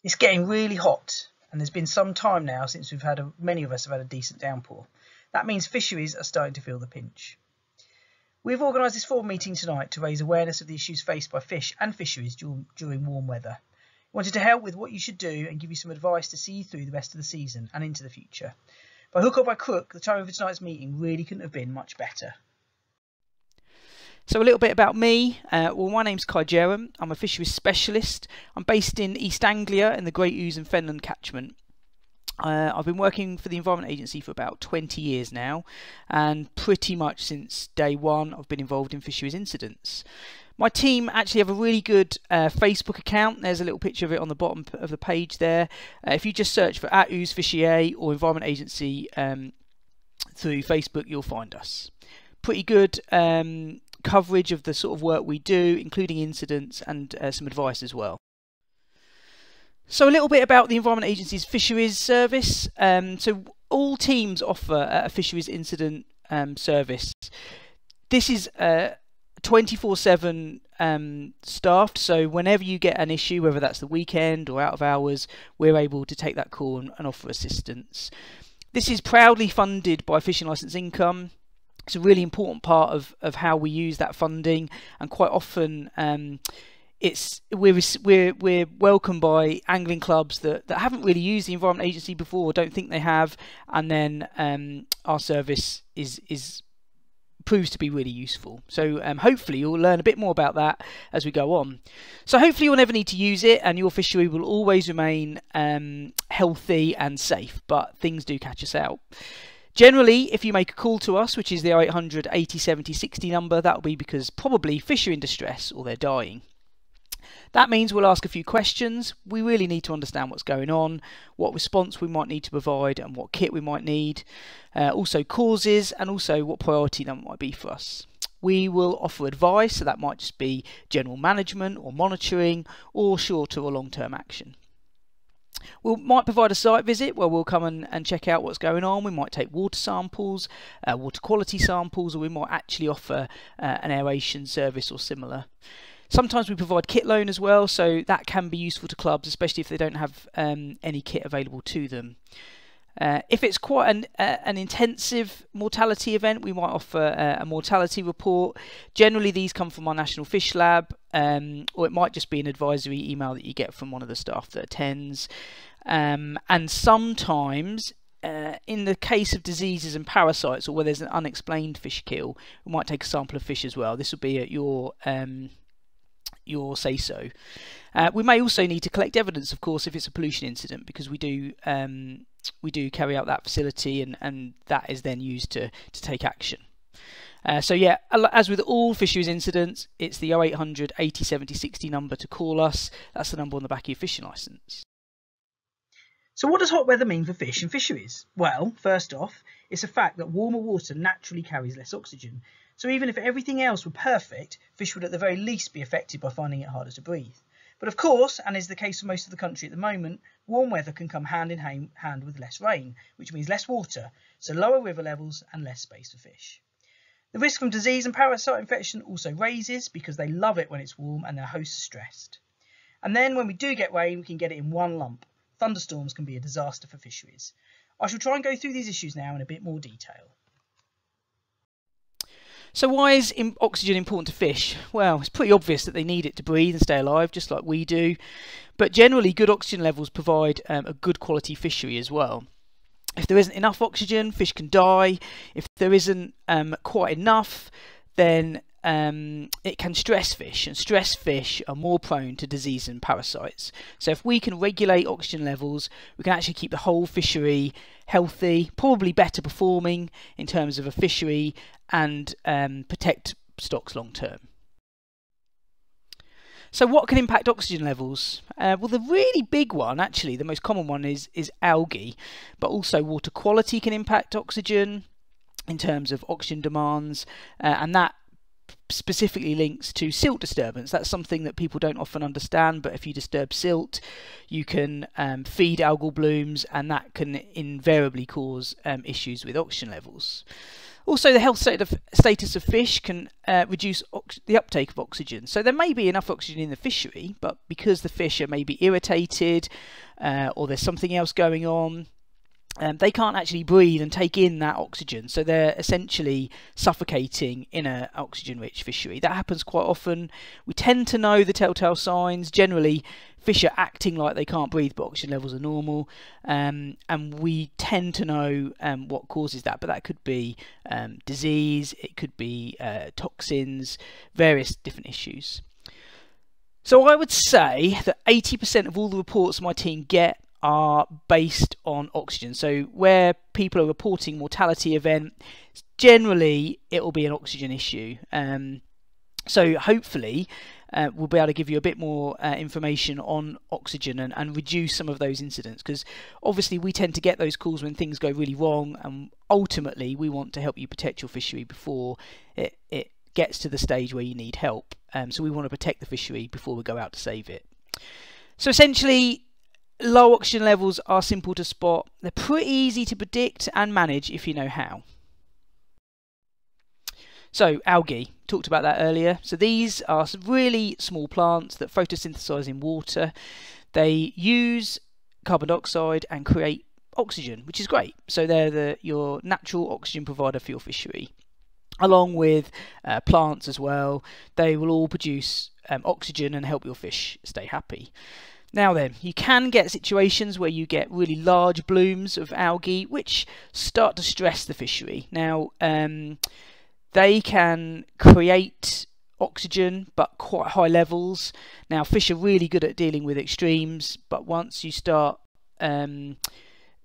It's getting really hot, and there's been some time now since many of us have had a decent downpour. That means fisheries are starting to feel the pinch. We've organised this forum meeting tonight to raise awareness of the issues faced by fish and fisheries during warm weather. We wanted to help with what you should do and give you some advice to see you through the rest of the season and into the future. By hook or by crook, the time of tonight's meeting really couldn't have been much better. So a little bit about me. Well, my name's Jerrom. I'm a fisheries specialist. I'm based in East Anglia in the Great Ouse and Fenland catchment. I've been working for the Environment Agency for about 20 years now, and pretty much since day one I've been involved in fisheries incidents. My team actually have a really good Facebook account. There's a little picture of it on the bottom of the page there. If you just search for @Ouse Fisheries or Environment Agency through Facebook, you'll find us. Pretty good coverage of the sort of work we do, including incidents and some advice as well. So a little bit about the Environment Agency's fisheries service. So all teams offer a fisheries incident service. This is 24/7 staffed, so whenever you get an issue, whether that's the weekend or out of hours, we're able to take that call and offer assistance. This is proudly funded by fishing licence income. It's a really important part of how we use that funding, and quite often we're welcomed by angling clubs that haven't really used the Environment Agency before or don't think they have, and then our service proves to be really useful. So hopefully you'll learn a bit more about that as we go on. So hopefully you'll never need to use it, and your fishery will always remain healthy and safe, but things do catch us out. Generally, if you make a call to us, which is the 0800 80 70 60 number, that will be because probably fish are in distress or they're dying. That means we'll ask a few questions. We really need to understand what's going on, what response we might need to provide, and what kit we might need. Also causes, and also what priority that might be for us. We will offer advice, so that might just be general management or monitoring, or shorter or long-term action. We might provide a site visit where we'll come and check out what's going on. We might take water samples, water quality samples, or we might actually offer an aeration service or similar. Sometimes we provide kit loan as well, so that can be useful to clubs, especially if they don't have any kit available to them. If it's quite an intensive mortality event, we might offer a mortality report. Generally these come from our National Fish Lab, or it might just be an advisory email that you get from one of the staff that attends. And sometimes in the case of diseases and parasites, or where there's an unexplained fish kill, we might take a sample of fish as well. This will be at your say-so. We may also need to collect evidence, of course, if it's a pollution incident, because we do carry out that facility, and that is then used to take action. So yeah, as with all fisheries incidents, it's the 0800 80 70 60 number to call us. That's the number on the back of your fishing licence. So what does hot weather mean for fish and fisheries? Well, first off, it's a fact that warmer water naturally carries less oxygen. So even if everything else were perfect, fish would at the very least be affected by finding it harder to breathe. But of course, and is the case for most of the country at the moment, warm weather can come hand in hand with less rain, which means less water, so lower river levels and less space for fish. The risk from disease and parasite infection also raises because they love it when it's warm and their hosts are stressed. And then when we do get rain, we can get it in one lump. Thunderstorms can be a disaster for fisheries. I shall try and go through these issues now in a bit more detail. So why is oxygen important to fish? Well, it's pretty obvious that they need it to breathe and stay alive, just like we do. But generally, good oxygen levels provide a good quality fishery as well. If there isn't enough oxygen, fish can die. If there isn't quite enough, then it can stress fish, and stressed fish are more prone to disease and parasites. So if we can regulate oxygen levels, we can actually keep the whole fishery healthy, probably better performing in terms of a fishery, and protect stocks long term. So what can impact oxygen levels? Well, the really big one, actually, the most common one is algae, but also water quality can impact oxygen in terms of oxygen demands, and that specifically links to silt disturbance. That's something that people don't often understand, but if you disturb silt, you can feed algal blooms, and that can invariably cause issues with oxygen levels. Also, the health status of fish can reduce the uptake of oxygen. So there may be enough oxygen in the fishery, but because the fish are maybe irritated or there's something else going on, they can't actually breathe and take in that oxygen. So they're essentially suffocating in an oxygen-rich fishery. That happens quite often. We tend to know the telltale signs. Generally, fish are acting like they can't breathe, but oxygen levels are normal. And we tend to know what causes that. But that could be disease, it could be toxins, various different issues. So I would say that 80% of all the reports my team get are based on oxygen. So where people are reporting mortality event, generally it will be an oxygen issue. So hopefully we'll be able to give you a bit more information on oxygen and reduce some of those incidents, because obviously we tend to get those calls when things go really wrong, and ultimately we want to help you protect your fishery before it gets to the stage where you need help. So we want to protect the fishery before we go out to save it. So essentially, low oxygen levels are simple to spot. They're pretty easy to predict and manage if you know how. So algae, talked about that earlier. So these are really small plants that photosynthesize in water. They use carbon dioxide and create oxygen, which is great. So they're your natural oxygen provider for your fishery. Along with plants as well, they will all produce oxygen and help your fish stay happy. Now then, you can get situations where you get really large blooms of algae which start to stress the fishery. Now, they can create oxygen, but quite high levels. Now, fish are really good at dealing with extremes, but once you start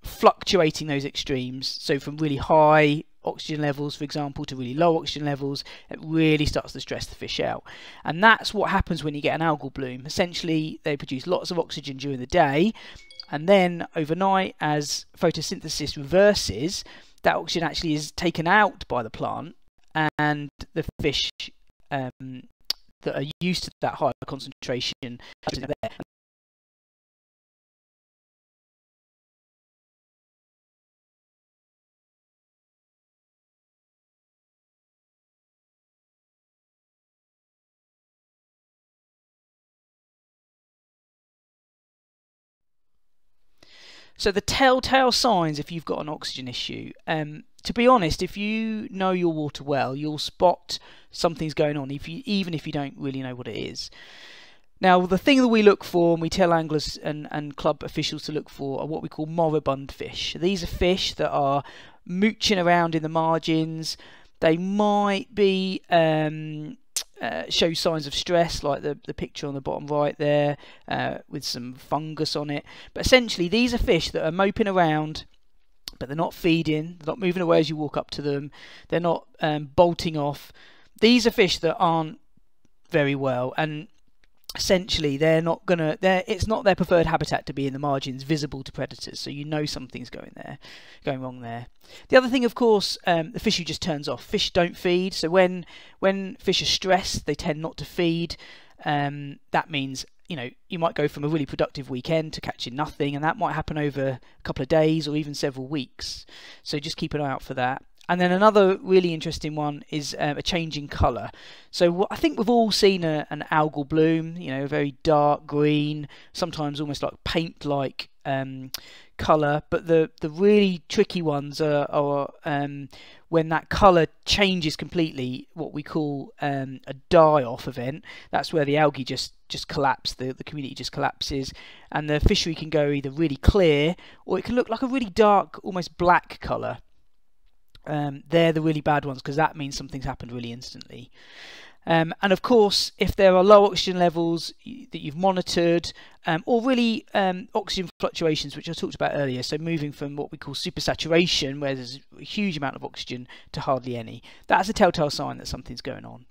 fluctuating those extremes, so from really high oxygen levels, for example, to really low oxygen levels, it really starts to stress the fish out. And that's what happens when you get an algal bloom. Essentially, they produce lots of oxygen during the day, and then overnight, as photosynthesis reverses, that oxygen actually is taken out by the plant, and the fish that are used to that higher concentration are there. So the telltale signs if you've got an oxygen issue, to be honest, if you know your water well, you'll spot something's going on, even if you don't really know what it is. Now, the thing that we look for, and we tell anglers and club officials to look for, are what we call moribund fish. These are fish that are mooching around in the margins. They might be show signs of stress, like the picture on the bottom right there, with some fungus on it. But essentially, these are fish that are moping around, but they're not feeding, they're not moving away as you walk up to them, they're not bolting off. These are fish that aren't very well, and essentially it's not their preferred habitat to be in the margins, visible to predators, so you know something's going wrong there. The other thing, of course, the fishery just turns off. Fish don't feed, so when fish are stressed, they tend not to feed. That means, you know, you might go from a really productive weekend to catching nothing, and that might happen over a couple of days or even several weeks, so just keep an eye out for that. And then another really interesting one is a change in colour. So I think we've all seen an algal bloom, you know, very dark green, sometimes almost like paint-like colour. But the really tricky ones are when that colour changes completely, what we call a die-off event. That's where the algae just collapse, the community just collapses, and the fishery can go either really clear, or it can look like a really dark, almost black colour. They're the really bad ones, because that means something's happened really instantly. And of course, if there are low oxygen levels that you've monitored, or really oxygen fluctuations, which I talked about earlier, so moving from what we call supersaturation, where there's a huge amount of oxygen, to hardly any, that's a telltale sign that something's going on.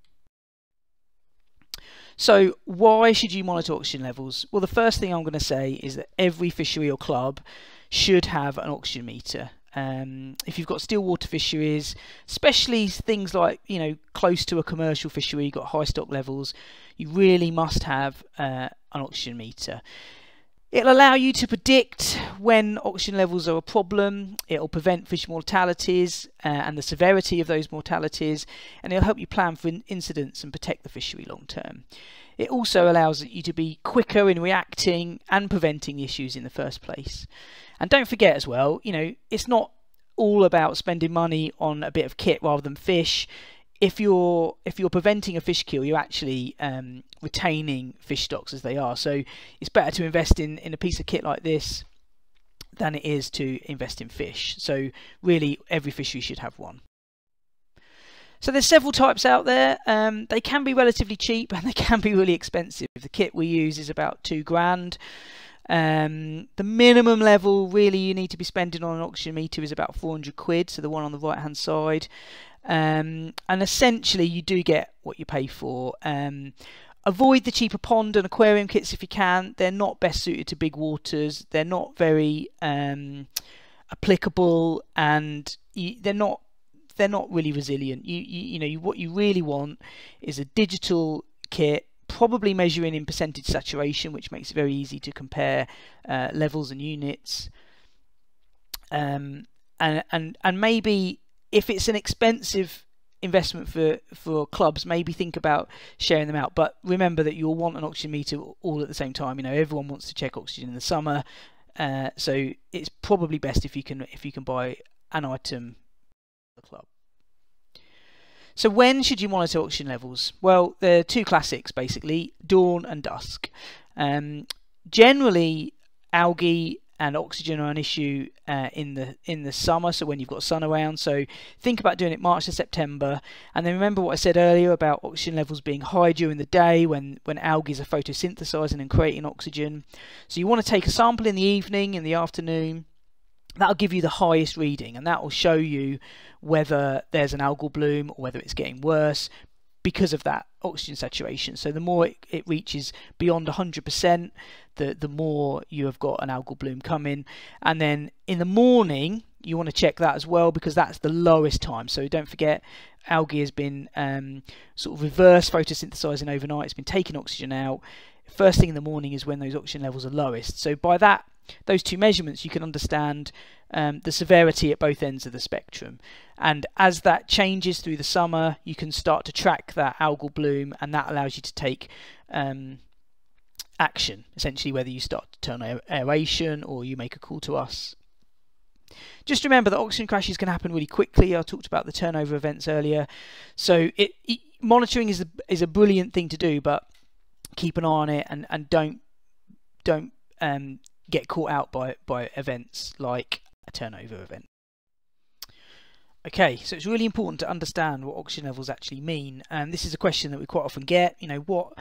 So why should you monitor oxygen levels? Well, the first thing I'm going to say is that every fishery or club should have an oxygen meter. If you've got still water fisheries, especially things like, you know, close to a commercial fishery, you've got high stock levels, you really must have an oxygen meter. It'll allow you to predict when oxygen levels are a problem. It'll prevent fish mortalities and the severity of those mortalities, and it'll help you plan for incidents and protect the fishery long term. It also allows you to be quicker in reacting and preventing issues in the first place. And don't forget as well, you know, it's not all about spending money on a bit of kit rather than fish. If you're preventing a fish kill, you're actually retaining fish stocks as they are. So it's better to invest in a piece of kit like this than it is to invest in fish. So really, every fishery should have one. So there's several types out there. They can be relatively cheap and they can be really expensive. The kit we use is about £2,000. The minimum level really you need to be spending on an oxygen meter is about 400 quid, so the one on the right hand side. And essentially you do get what you pay for. Avoid the cheaper pond and aquarium kits if you can. They're not best suited to big waters. They're not very applicable, and they're not really resilient. You know what you really want is a digital kit, probably measuring in percentage saturation, which makes it very easy to compare levels and units. And maybe if it's an expensive investment for clubs, maybe think about sharing them out. But remember that you'll want an oxygen meter all at the same time. You know, everyone wants to check oxygen in the summer, so it's probably best if you can buy an item for the club. So when should you monitor oxygen levels? Well, there are two classics basically: dawn and dusk. Generally, algae and oxygen are an issue in the summer, so when you've got sun around. So think about doing it March to September, and then remember what I said earlier about oxygen levels being high during the day when algae are photosynthesizing and creating oxygen. So you want to take a sample in the evening, in the afternoon. That'll give you the highest reading, and that will show you whether there's an algal bloom or whether it's getting worse because of that oxygen saturation. So the more it reaches beyond 100%, the more you have got an algal bloom coming. And then in the morning, you want to check that as well, because that's the lowest time. So don't forget, algae has been sort of reverse photosynthesizing overnight. It's been taking oxygen out. First thing in the morning is when those oxygen levels are lowest. So by those two measurements, you can understand the severity at both ends of the spectrum. And as that changes through the summer, you can start to track that algal bloom, and that allows you to take action, essentially whether you start to turn on aeration or you make a call to us. Just remember that oxygen crashes can happen really quickly. I talked about the turnover events earlier. So monitoring is a brilliant thing to do, but keep an eye on it, and don't get caught out by events like a turnover event. Okay, so it's really important to understand what oxygen levels actually mean. This is a question that we quite often get. You know,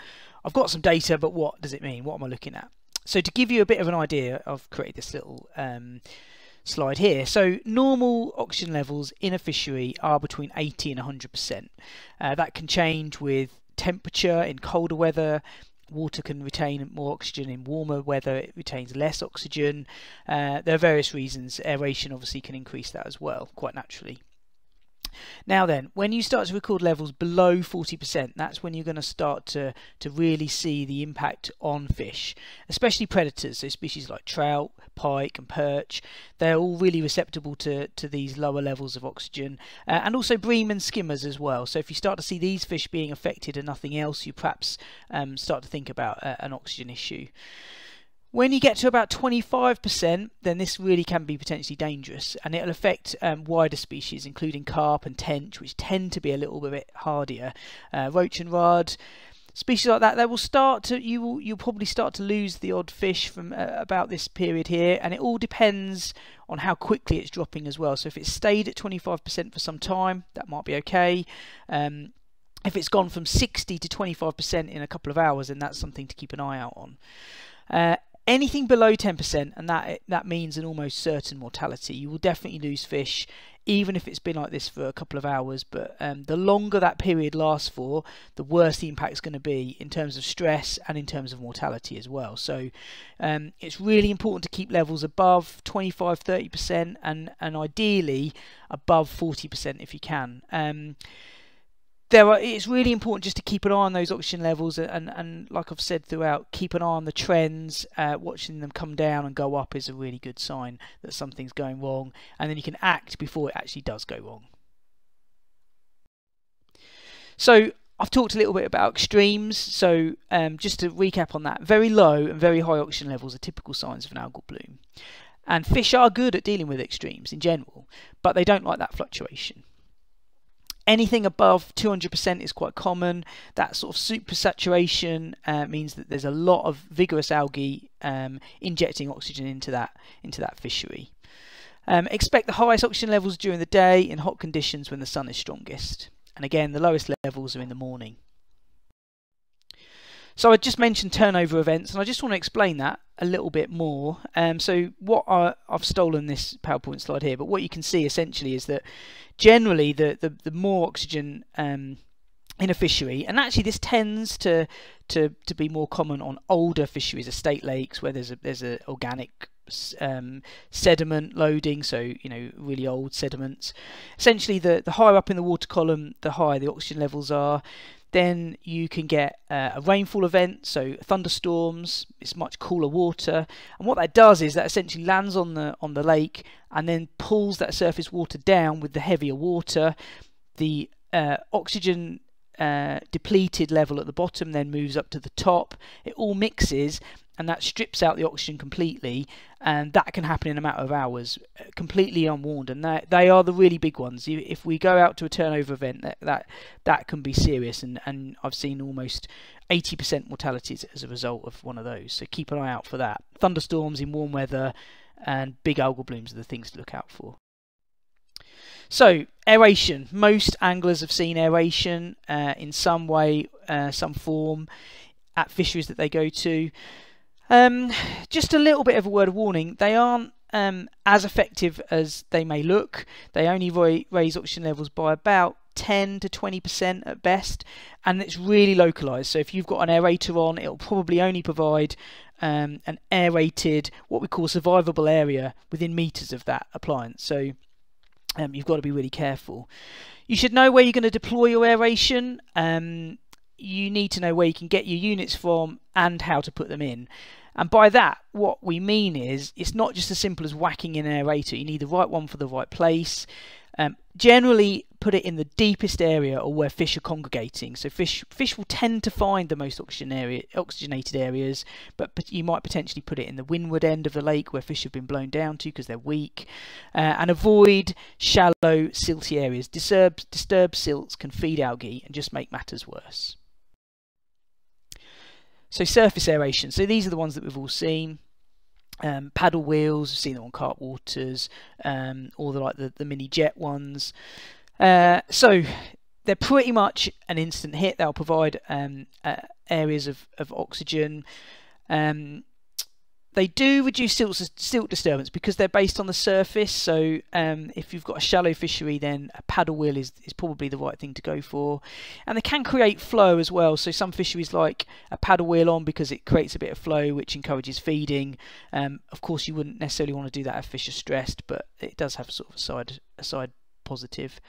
I've got some data, but what does it mean? What am I looking at? So to give you a bit of an idea, I've created this little slide here. So normal oxygen levels in a fishery are between 80 and 100%. That can change with temperature. In colder weather, water can retain more oxygen. In warmer weather, it retains less oxygen. There are various reasons. Aeration obviously can increase that as well, quite naturally. Now then, when you start to record levels below 40%, that's when you're going to start to really see the impact on fish, especially predators, so species like trout, pike and perch. They're all really receptible to these lower levels of oxygen, and also bream and skimmers as well. So if you start to see these fish being affected and nothing else, you perhaps start to think about an oxygen issue. When you get to about 25%, then this really can be potentially dangerous, and it'll affect wider species, including carp and tench, which tend to be a little bit hardier. Roach and rudd, species like that, they will start to you'll probably start to lose the odd fish from about this period here, and it all depends on how quickly it's dropping as well. So if it's stayed at 25% for some time, that might be okay. If it's gone from 60 to 25% in a couple of hours, then that's something to keep an eye out on. Anything below 10%, and that means an almost certain mortality. You will definitely lose fish, even if it's been like this for a couple of hours. But the longer that period lasts for, the worse the impact is going to be in terms of stress and in terms of mortality as well. So it's really important to keep levels above 25-30% and ideally above 40% if you can. it's really important just to keep an eye on those oxygen levels, and like I've said throughout, keep an eye on the trends. Watching them come down and go up is a really good sign that something's going wrong, and then you can act before it actually does go wrong. So I've talked a little bit about extremes, so just to recap on that, very low and very high oxygen levels are typical signs of an algal bloom. And fish are good at dealing with extremes in general, but they don't like that fluctuation. Anything above 200% is quite common. That sort of supersaturation means that there's a lot of vigorous algae injecting oxygen into that fishery. Expect the highest oxygen levels during the day in hot conditions when the sun is strongest. And again, the lowest levels are in the morning. So I just mentioned turnover events, and I just want to explain that a little bit more. So what I've stolen this PowerPoint slide here, but what you can see essentially is that generally the more oxygen in a fishery, and actually this tends to be more common on older fisheries, estate lakes, where there's a organic sediment loading, so really old sediments. Essentially, the higher up in the water column, the higher the oxygen levels are. Then you can get a rainfall event, so thunderstorms. It's much cooler water, and what that does is that essentially lands on the lake and then pulls that surface water down with the heavier water. The oxygen depleted level at the bottom then moves up to the top. It all mixes, and that strips out the oxygen completely, and that can happen in a matter of hours, completely unwarned. And they are the really big ones. If we go out to a turnover event, that can be serious, and I've seen almost 80% mortalities as a result of one of those. So keep an eye out for that. Thunderstorms in warm weather and big algal blooms are the things to look out for. So aeration. Most anglers have seen aeration in some way, some form at fisheries that they go to. Just a little bit of a word of warning, they aren't as effective as they may look. They only raise oxygen levels by about 10 to 20% at best, and it's really localized. So if you've got an aerator on, it'll probably only provide an aerated, what we call survivable area within meters of that appliance. So you've got to be really careful. You should know where you're going to deploy your aeration. You need to know where you can get your units from and how to put them in. And by that, what we mean is it's not just as simple as whacking in an aerator. You need the right one for the right place. Generally, put it in the deepest area or where fish are congregating. So fish will tend to find the most oxygenated areas, but you might potentially put it in the windward end of the lake where fish have been blown down to because they're weak. And avoid shallow, silty areas. Disturbed silts can feed algae and just make matters worse. So surface aeration. So these are the ones that we've all seen. Paddle wheels, we've seen them on cart waters, or the mini jet ones. So they're pretty much an instant hit. They'll provide areas of oxygen. They do reduce silt disturbance because they're based on the surface. So if you've got a shallow fishery, then a paddle wheel is probably the right thing to go for. And they can create flow as well. So some fisheries like a paddle wheel on because it creates a bit of flow, which encourages feeding. Of course, you wouldn't necessarily want to do that if fish are stressed, but it does have sort of a side positive.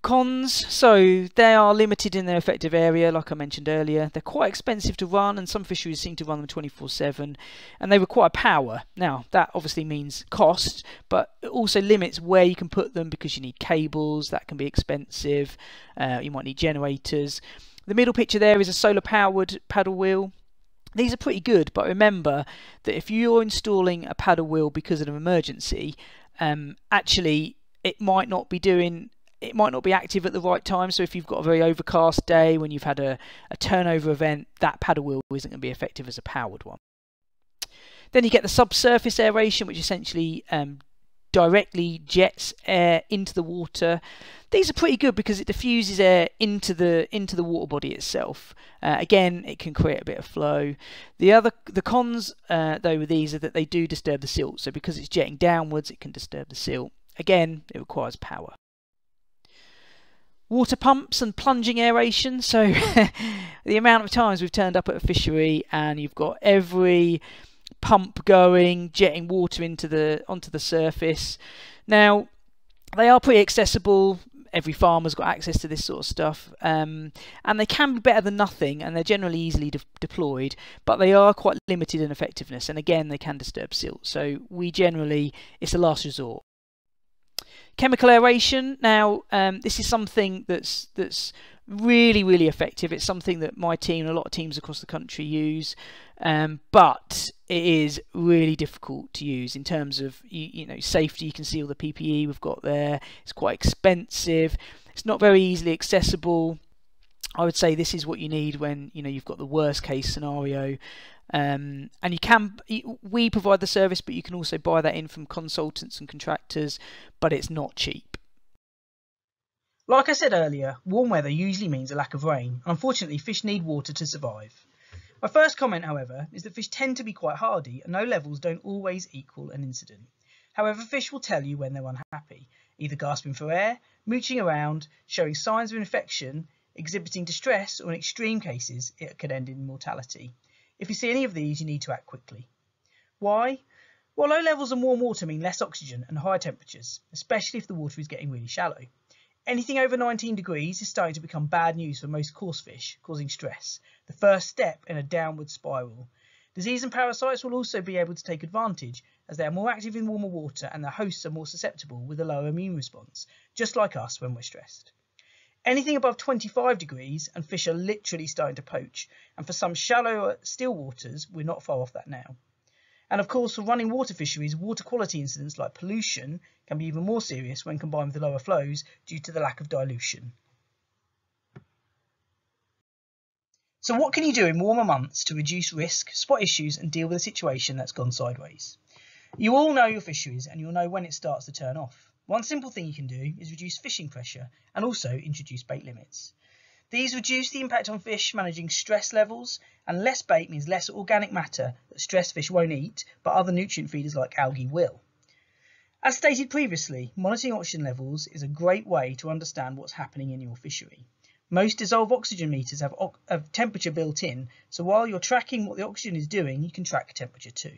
Cons, so they are limited in their effective area, like I mentioned earlier. They're quite expensive to run, and some fisheries seem to run them 24/7, and they require power. Now, that obviously means cost, but it also limits where you can put them because you need cables. That can be expensive. You might need generators. The middle picture there is a solar-powered paddle wheel. These are pretty good, but remember that if you're installing a paddle wheel because of an emergency, actually it might not be active at the right time. So if you've got a very overcast day when you've had a turnover event, that paddle wheel isn't going to be effective as a powered one. Then you get the subsurface aeration, which essentially directly jets air into the water. These are pretty good because it diffuses air into the water body itself. Again, it can create a bit of flow. The cons though with these are that they do disturb the silt. So because it's jetting downwards, it can disturb the silt. Again, it requires power. Water pumps and plunging aeration. So the amount of times we've turned up at a fishery and you've got every pump going, jetting water onto the surface. Now, they are pretty accessible. every farmer's got access to this sort of stuff, and they can be better than nothing, and they're generally easily deployed, but they are quite limited in effectiveness, and again they can disturb silt, so it's a last resort. Chemical aeration. Now, this is something that's really effective. It's something that my team and a lot of teams across the country use, but it is really difficult to use in terms of safety. You can see all the PPE we've got there. It's quite expensive. It's not very easily accessible. I would say this is what you need when you've got the worst case scenario. And we provide the service, but you can also buy that in from consultants and contractors, but it's not cheap. Like I said earlier, warm weather usually means a lack of rain, and unfortunately fish need water to survive. My first comment, however, is that fish tend to be quite hardy, and low levels don't always equal an incident. However, fish will tell you when they're unhappy, either gasping for air, mooching around, showing signs of infection, exhibiting distress, or in extreme cases it could end in mortality. If you see any of these, you need to act quickly. Why? Well, low levels and warm water mean less oxygen and higher temperatures, especially if the water is getting really shallow. Anything over 19 degrees is starting to become bad news for most coarse fish, causing stress, the first step in a downward spiral. Disease and parasites will also be able to take advantage, as they are more active in warmer water and their hosts are more susceptible with a lower immune response, just like us when we're stressed. Anything above 25 degrees and fish are literally starting to poach, and for some shallower still waters, we're not far off that now. And of course, for running water fisheries, water quality incidents like pollution can be even more serious when combined with the lower flows due to the lack of dilution. So what can you do in warmer months to reduce risk, spot issues and deal with a situation that's gone sideways? You all know your fisheries and you'll know when it starts to turn off. One simple thing you can do is reduce fishing pressure and also introduce bait limits. These reduce the impact on fish managing stress levels, and less bait means less organic matter that stressed fish won't eat, but other nutrient feeders like algae will. As stated previously, monitoring oxygen levels is a great way to understand what's happening in your fishery. Most dissolved oxygen meters have temperature built in, so while you're tracking what the oxygen is doing, you can track temperature too.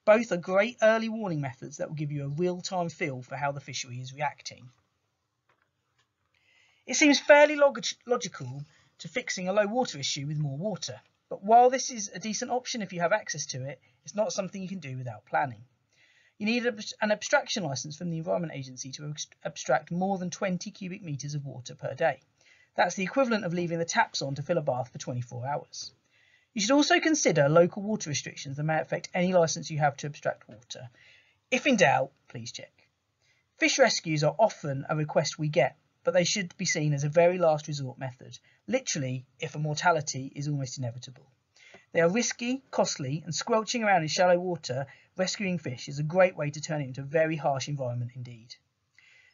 Both are great early warning methods that will give you a real-time feel for how the fishery is reacting. It seems fairly logical to fixing a low water issue with more water, but while this is a decent option if you have access to it, it's not something you can do without planning. You need an abstraction licence from the Environment Agency to abstract more than 20 cubic metres of water per day. That's the equivalent of leaving the taps on to fill a bath for 24 hours. You should also consider local water restrictions that may affect any licence you have to abstract water. If in doubt, please check. Fish rescues are often a request we get, but they should be seen as a very last resort method, literally if a mortality is almost inevitable. They are risky, costly, and squelching around in shallow water, rescuing fish is a great way to turn it into a very harsh environment indeed.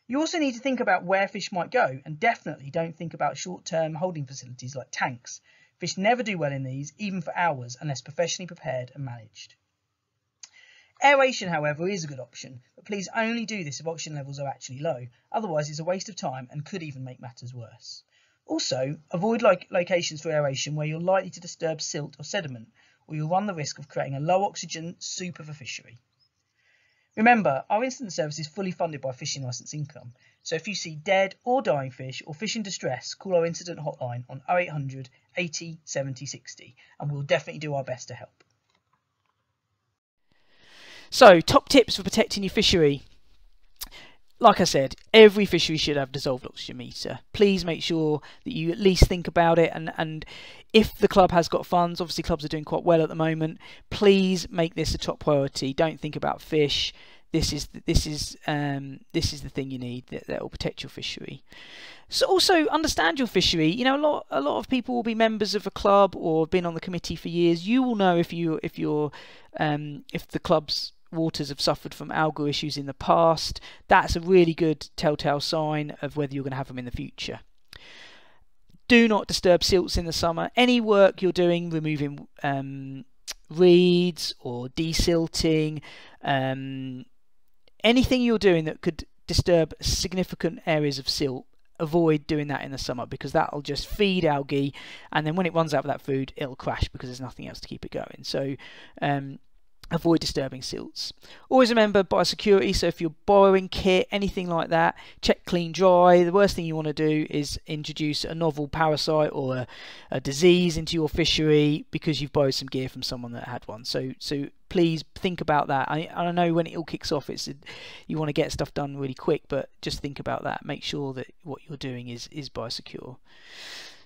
You also need to think about where fish might go, and definitely don't think about short-term holding facilities like tanks. Fish never do well in these, even for hours, unless professionally prepared and managed. Aeration, however, is a good option, but please only do this if oxygen levels are actually low, otherwise it's a waste of time and could even make matters worse. Also, avoid locations for aeration where you're likely to disturb silt or sediment, or you'll run the risk of creating a low oxygen soup of a fishery. Remember, our incident service is fully funded by fishing licence income, so if you see dead or dying fish or fish in distress, call our incident hotline on 0800 80 70 60 and we'll definitely do our best to help. So, top tips for protecting your fishery. Like I said, every fishery should have dissolved oxygen meter. Please make sure that you at least think about it, and if the club has got funds, obviously clubs are doing quite well at the moment, please make this a top priority. Don't think about fish. This is the thing you need that will protect your fishery. So also understand your fishery. You know, a lot of people will be members of a club or have been on the committee for years. You will know if the club's waters have suffered from algal issues in the past. That's a really good telltale sign of whether you're going to have them in the future. Do not disturb silts in the summer. Any work you're doing, removing reeds or desilting, anything you're doing that could disturb significant areas of silt, avoid doing that in the summer, because that'll just feed algae, and then when it runs out of that food, it'll crash because there's nothing else to keep it going. So avoid disturbing silts. Always remember biosecurity, so if you're borrowing kit, anything like that, check clean dry. The worst thing you want to do is introduce a novel parasite or a disease into your fishery because you've borrowed some gear from someone that had one. So please think about that. I know when it all kicks off, you want to get stuff done really quick, but just think about that. Make sure that what you're doing is biosecure.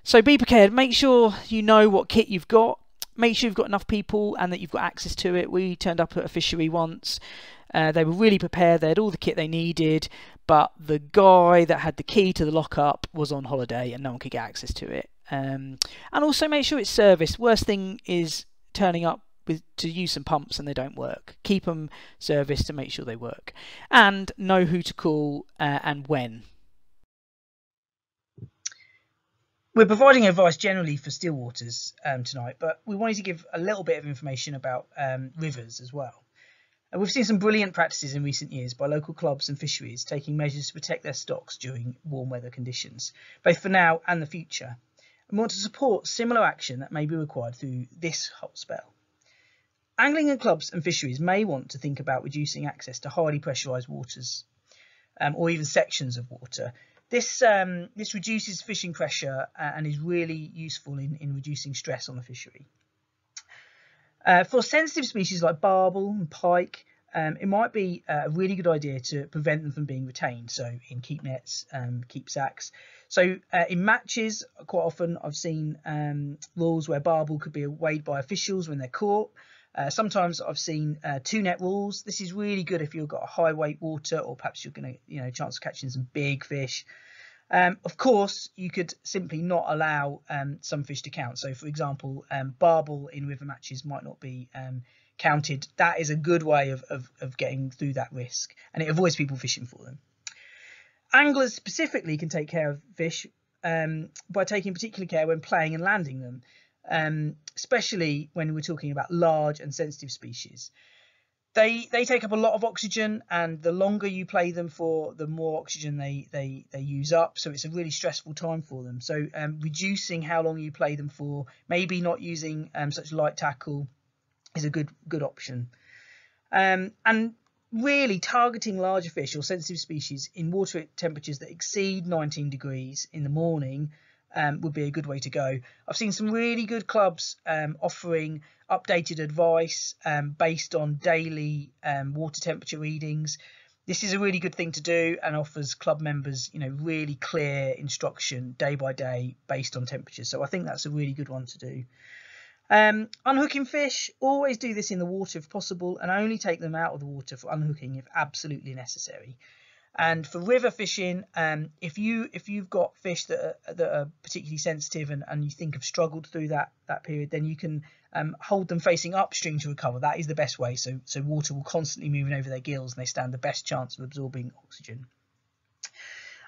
So be prepared. Make sure you know what kit you've got. Make sure you've got enough people and that you've got access to it. We turned up at a fishery once. They were really prepared. They had all the kit they needed, but the guy that had the key to the lockup was on holiday and no one could get access to it. And also make sure it's serviced. Worst thing is turning up to use some pumps and they don't work. Keep them serviced to make sure they work. And know who to call and when. We're providing advice generally for still waters tonight, but we wanted to give a little bit of information about rivers as well. We've seen some brilliant practices in recent years by local clubs and fisheries taking measures to protect their stocks during warm weather conditions, both for now and the future. And we want to support similar action that may be required through this hot spell. Angling and clubs and fisheries may want to think about reducing access to highly pressurised waters or even sections of water. This reduces fishing pressure and is really useful in reducing stress on the fishery. For sensitive species like barbel and pike, it might be a really good idea to prevent them from being retained, so in keep nets, keep sacks. So in matches, quite often I've seen rules where barbel could be weighed by officials when they're caught. Sometimes I've seen 2-net rules. This is really good if you've got a high weight water or perhaps you're going to, chance of catching some big fish. Of course, you could simply not allow some fish to count. So, for example, barbel in river matches might not be counted. That is a good way of getting through that risk, and it avoids people fishing for them. Anglers specifically can take care of fish by taking particular care when playing and landing them, especially when we're talking about large and sensitive species. They take up a lot of oxygen, and the longer you play them for, the more oxygen they use up. So it's a really stressful time for them. So reducing how long you play them for, maybe not using such light tackle, is a good option. And really targeting larger fish or sensitive species in water temperatures that exceed 19 degrees in the morning would be a good way to go. I've seen some really good clubs offering updated advice based on daily water temperature readings. This is a really good thing to do and offers club members, really clear instruction day by day based on temperature. So I think that's a really good one to do. Unhooking fish, always do this in the water if possible, and only take them out of the water for unhooking if absolutely necessary. And for river fishing, if you've got fish that are particularly sensitive and you think have struggled through that period, then you can hold them facing upstream to recover. That is the best way. So water will constantly moving over their gills, and they stand the best chance of absorbing oxygen.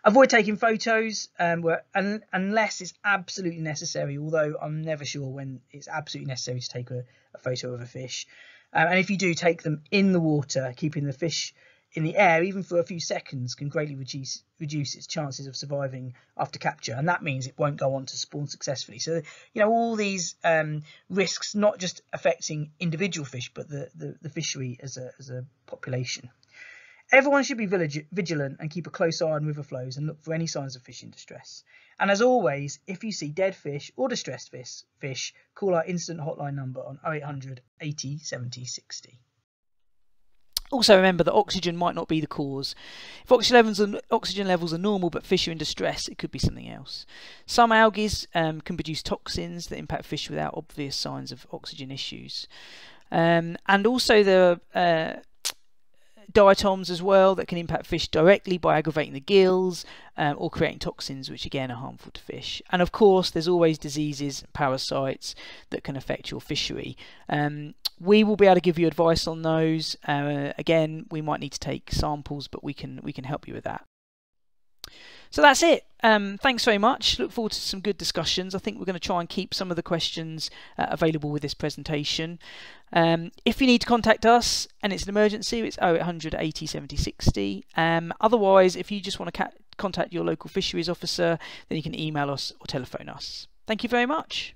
Avoid taking photos unless it's absolutely necessary, although I'm never sure when it's absolutely necessary to take a photo of a fish. And if you do, take them in the water. Keeping the fish in the air, even for a few seconds, can greatly reduce its chances of surviving after capture, and that means it won't go on to spawn successfully. So, all these risks not just affecting individual fish, but the fishery as a population. Everyone should be vigilant and keep a close eye on river flows and look for any signs of fishing distress. And as always, if you see dead fish or distressed fish, call our incident hotline number on 0800 80 70 60. Also remember that oxygen might not be the cause. If oxygen levels are normal but fish are in distress, it could be something else. Some algae can produce toxins that impact fish without obvious signs of oxygen issues. And also the diatoms as well that can impact fish directly by aggravating the gills or creating toxins which again are harmful to fish. And of course there's always diseases and parasites that can affect your fishery. We will be able to give you advice on those. Again, we might need to take samples, but we can help you with that. So that's it. Thanks very much. Look forward to some good discussions. I think we're going to try and keep some of the questions available with this presentation. If you need to contact us and it's an emergency, it's 0800 80 70 60. Otherwise, if you just want to contact your local fisheries officer, then you can email us or telephone us. Thank you very much.